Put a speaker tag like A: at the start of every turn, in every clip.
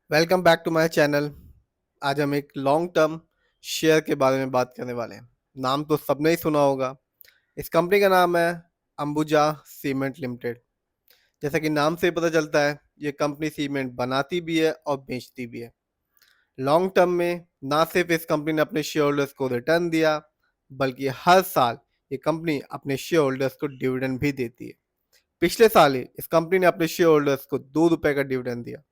A: Welcome back to my channel. आज हम एक लॉन्ग टर्म शेयर के बारे में बात करने वाले हैं। नाम तो सबने ही सुना होगा। इस कंपनी का नाम है अंबुजा सीमेंट लिमिटेड। जैसा कि नाम से ही पता चलता है, ये कंपनी सीमेंट बनाती भी है और बेचती भी है। लॉन्ग टर्म में ना सिर्फ इस कंपनी ने अपने शेयर होल्डर्स को रिटर्न दिया, बल्कि हर साल ये कंपनी अपने शेयर होल्डर्स को डिविडेंड भी देती है। पिछले साल ही इस कंपनी ने अपने शेयर होल्डर्स को ₹2 का डिविडेंड दिया।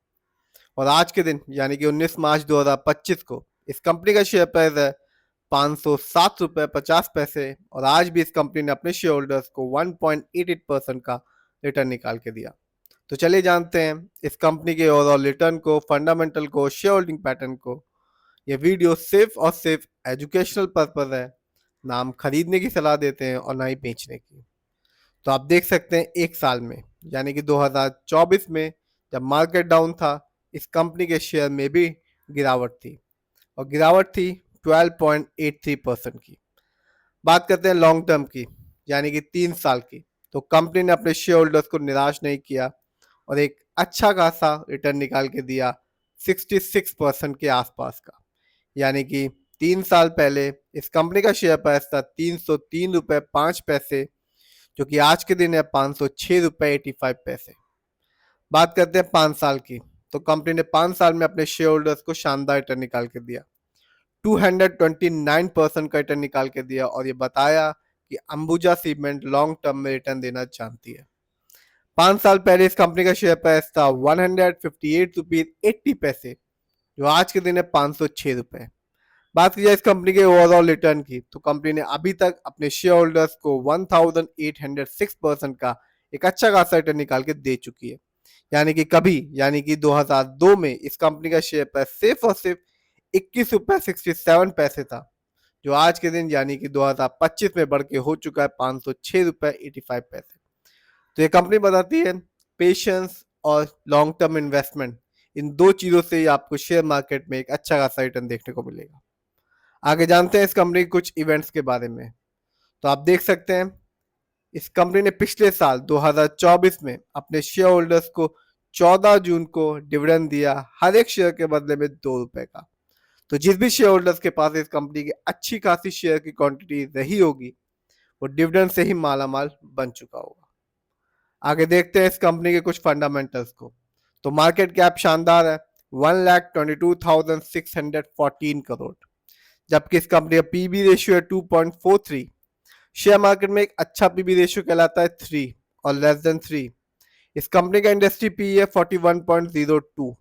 A: और आज के दिन यानी कि 19 मार्च 2025 को इस कंपनी का शेयर प्राइस है ₹507.50 और आज भी इस कंपनी ने अपने शेयर होल्डर्स को 1.88% का रिटर्न निकाल के दिया। तो चलिए जानते हैं इस कंपनी के ओवरऑल रिटर्न को, फंडामेंटल को, शेयर होल्डिंग पैटर्न को। ये वीडियो सिर्फ और सिर्फ एजुकेशनल पर्पज है। ना हम खरीदने की सलाह देते हैं और ना ही बेचने की। तो आप देख सकते हैं एक साल में यानी कि 2024 में जब मार्केट डाउन था, इस कंपनी के शेयर में भी गिरावट थी और गिरावट थी 12.83% की। बात करते हैं लॉन्ग टर्म की यानी कि 3 साल की। तो कंपनी ने अपने शेयर होल्डर्स को निराश नहीं किया और एक अच्छा खासा रिटर्न निकाल के दिया 66% के आसपास का। यानी कि 3 साल पहले इस कंपनी का शेयर प्राइस था ₹303.05, जो कि आज के दिन है ₹506.85। बात करते हैं 5 साल की। तो कंपनी ने 5 साल में अपने शेयर होल्डर्स को शानदार रिटर्न निकाल के दिया, 229% का रिटर्न निकाल के दिया और ये बताया कि अंबुजा सीमेंट लॉन्ग टर्म में रिटर्न देना जानती है। 5 साल पहले इस कंपनी का शेयर प्राइस था ₹158.80, जो आज के दिन है ₹506। बात की जाए इस कंपनी के ओवरऑल रिटर्न की, तो कंपनी ने अभी तक अपने शेयर होल्डर्स को 1806% का एक अच्छा खासा रिटर्न निकाल के दे चुकी है। यानी कि 2002 में इस कंपनी का शेयर प्राइस सिर्फ और सिर्फ ₹21.67 था, जो आज के दिन यानी कि 2025 में बढ़ के हो चुका है ₹506.85। तो ये कंपनी बताती है पेशेंस और लॉन्ग टर्म इन्वेस्टमेंट, इन दो चीजों से ही आपको शेयर मार्केट में एक अच्छा खासा रिटर्न देखने को मिलेगा। आगे जानते हैं इस कंपनी के कुछ इवेंट्स के बारे में। तो आप देख सकते हैं इस कंपनी ने पिछले साल 2024 में अपने शेयर होल्डर्स को 14 जून को डिविडेंड दिया, हर एक शेयर के बदले में ₹2 का। तो जिस भी शेयर होल्डर्स के पास इस कंपनी की अच्छी खासी शेयर की क्वांटिटी रही होगी, वो डिविडेंड से ही मालामाल बन चुका होगा। आगे देखते हैं इस कंपनी के कुछ फंडामेंटल्स को। तो मार्केट कैप शानदार है, 1,22,614 करोड़, जबकि इस कंपनी का पीबी रेशियो है 2.43। शेयर मार्केट में एक अच्छा पीबी रेशियो कहलाता है 3 और लेस देन 3। इस कंपनी का इंडस्ट्री पी है 41.02।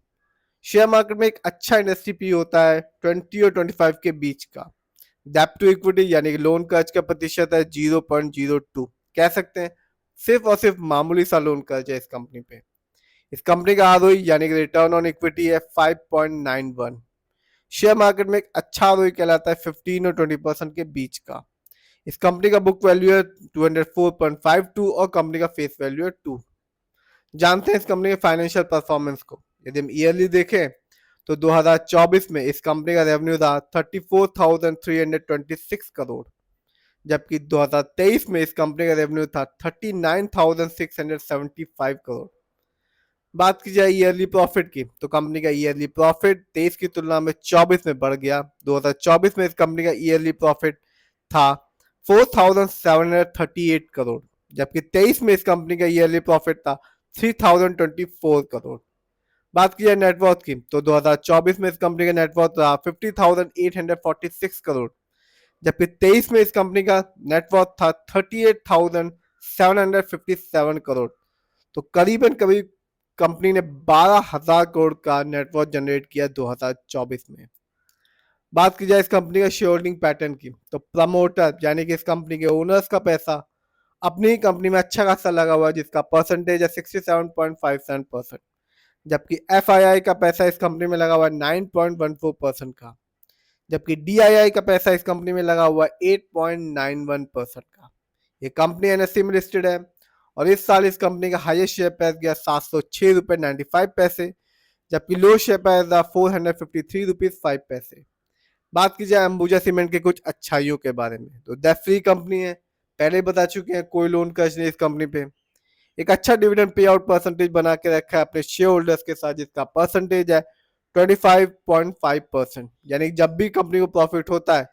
A: शेयर मार्केट में एक अच्छा इंडस्ट्री पी होता है 20 और 25 के बीच का। डेप्ट टू इक्विटी यानी कि लोन कर्ज का प्रतिशत है 0.02। कह सकते हैं सिर्फ और सिर्फ मामूली सा लोन कर्ज है इस कंपनी पे। इस कंपनी का आरओई यानी कि रिटर्न ऑन इक्विटी है 5.91। शेयर मार्केट में एक अच्छा आरओई कहलाता है 15 और 20% के बीच का। इस कंपनी का बुक वैल्यू है 204.52 और कंपनी का फेस वैल्यू है 2। जानते हैं इस कंपनी के फाइनेंशियल परफॉर्मेंस को। यदि हम ईयरली देखें तो 2024 में इस कंपनी का रेवेन्यू था 34,326 करोड़, जबकि 2023 में इस कंपनी का रेवेन्यू था 39,675 करोड़। बात की जाए ईयरली प्रॉफिट की, तो कंपनी का ईयरली प्रॉफिट 23 की तुलना में 24 में बढ़ गया। 2024 में इस कंपनी का ईयरली प्रॉफिट था 4,738 करोड़, जबकि 23 में इस कंपनी का ईयरली प्रॉफिट था 3,024 करोड़। बात की जाए नेटवर्थ की, तो 2024 में इस कंपनी का नेटवर्थ था 50,846 करोड़, जबकि 23 में इस कंपनी का नेटवर्थ था 38,757 करोड़। तो करीबन करीब कंपनी ने 12,000 करोड़ का नेटवर्थ जनरेट किया 2024 में। बात की जाए इस कंपनी का शेयर होल्डिंग पैटर्न की, तो प्रमोटर यानी कि इस कंपनी के ओनर्स का पैसा अपनी ही कंपनी में अच्छा खासा लगा हुआ है, जिसका परसेंटेज है 67.57%, जबकि एफ का पैसा इस कंपनी में लगा हुआ है 9.14% का, जबकि DII का पैसा इस कंपनी में लगा हुआ है 8.91% का। ये कंपनी NSE में लिस्टेड है और इस साल इस कंपनी का हाईएस्ट शेयर प्राइस गया ₹706.95, जबकि लो शेयर प्राइस था ₹453.05। बात की जाए अंबुजा सीमेंट के कुछ अच्छाइयों के बारे में, तो डेट फ्री कंपनी है, पहले बता चुके हैं, कोई लोन कर्ज नहीं इस कंपनी पे। एक अच्छा डिविडेंड पे आउट परसेंटेज बना के रखा है अपने शेयर होल्डर्स के साथ, जिसका परसेंटेज है 25.5%। यानी जब भी कंपनी को प्रॉफिट होता है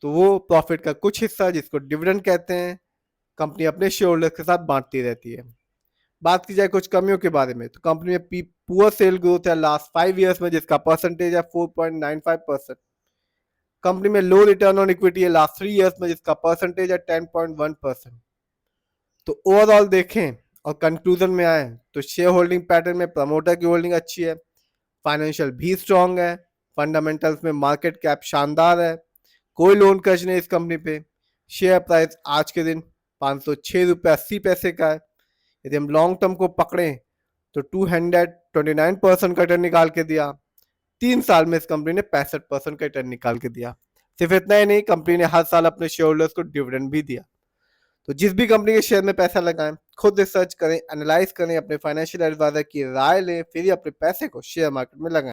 A: तो वो प्रॉफिट का कुछ हिस्सा, जिसको डिविडेंड कहते हैं, कंपनी अपने शेयर होल्डर्स के साथ बांटती रहती है। बात की जाए कुछ कमियों के बारे में, तो कंपनी में पुअर सेल ग्रोथ है लास्ट 5 ईयर्स में, जिसका परसेंटेज है 4.95%। कंपनी में लो रिटर्न ऑन इक्विटी है लास्ट 3 ईयर्स में, जिसका परसेंटेज है 10.1%। तो ओवरऑल देखें और कंक्लूजन में आए तो शेयर होल्डिंग पैटर्न में प्रमोटर की होल्डिंग अच्छी है, फाइनेंशियल भी स्ट्रांग है, फंडामेंटल्स में मार्केट कैप शानदार है, कोई लोन कर्ज नहीं इस कंपनी पे, शेयर प्राइस आज के दिन 506 रुपये 80 पैसे का है। यदि हम लॉन्ग टर्म को पकड़ें तो 229% का रिटर्न निकाल के दिया, 3 साल में इस कंपनी ने 65% का रिटर्न निकाल के दिया। सिर्फ इतना ही नहीं, कंपनी ने हर साल अपने शेयर होल्डर्स को डिविडेंड भी दिया। तो जिस भी कंपनी के शेयर में पैसा लगाएं, खुद रिसर्च करें, एनालाइज करें, अपने फाइनेंशियल एडवाइजर की राय लें, फिर ही अपने पैसे को शेयर मार्केट में लगाएं।